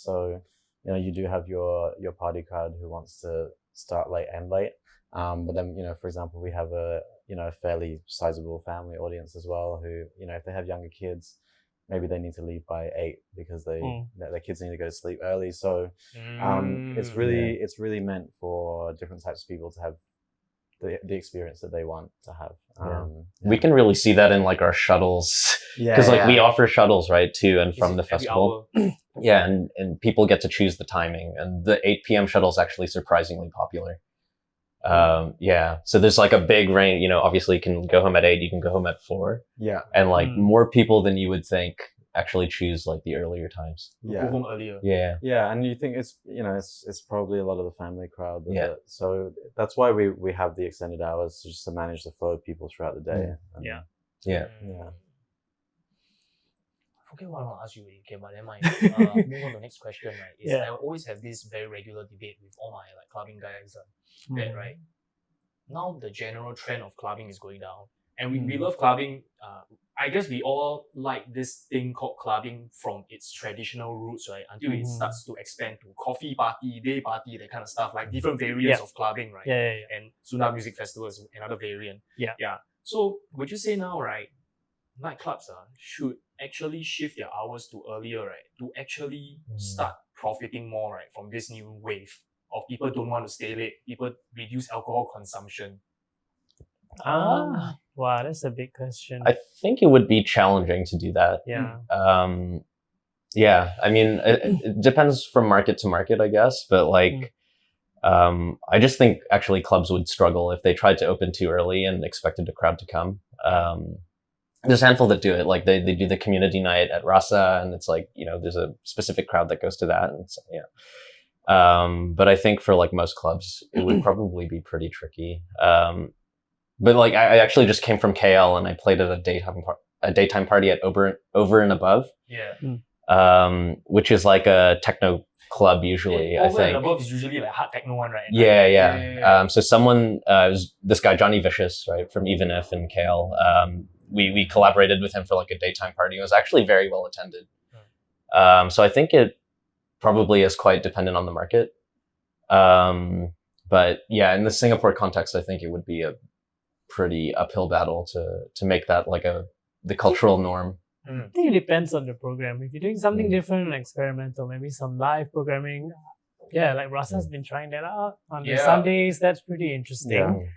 So, you do have your party crowd who wants to start late and late. But then, for example, we have a fairly sizable family audience as well who, if they have younger kids, maybe they need to leave by 8 because their kids need to go to sleep early. So it's really meant for different types of people to have the experience that they want to have. We can really see that in like our shuttles, because we offer shuttles right to and from the festival. Yeah, and people get to choose the timing, and the 8 p.m. shuttle is actually surprisingly popular. So there's like a big range. Obviously you can go home at 8, you can go home at 4. Yeah, and like more people than you would think actually choose like the earlier times. Go home earlier. Yeah, and you think it's it's probably a lot of the family crowd. So that's why we have the extended hours, just to manage the flow of people throughout the day. Okay, what I want to ask you, okay, but then move on to the next question, right? Is I always have this very regular debate with all my like clubbing guys, that right now the general trend of clubbing is going down, and we love clubbing. I guess we all like this thing called clubbing from its traditional roots, right? Until it starts to expand to coffee party, day party, that kind of stuff, like different variants of clubbing, right? And Sunda Music Festival is another variant. So would you say now, right, nightclubs should actually shift their hours to earlier, right? To actually start profiting more, right, from this new wave of people don't want to stay late, people reduce alcohol consumption. Wow, that's a big question. I think it would be challenging to do that. I mean, it depends from market to market, I guess, but like I just think actually clubs would struggle if they tried to open too early and expected a crowd to come. There's a handful that do it, like they do the community night at Rasa, and it's like, there's a specific crowd that goes to that, and so, but I think for like most clubs it would probably be pretty tricky. But like I actually just came from KL and I played at a daytime party at Over and Above, which is like a techno club usually. I think Over and Above is usually like hard techno one, right? So someone was this guy Johnny Vicious, right, from Even If in KL. We collaborated with him for like a daytime party. It was actually very well attended. So I think it probably is quite dependent on the market. But yeah, in the Singapore context, I think it would be a pretty uphill battle to make that like the cultural norm. I think it depends on the program. If you're doing something different and experimental, maybe some live programming. Yeah, like Rasa's been trying that out on the Sundays. That's pretty interesting.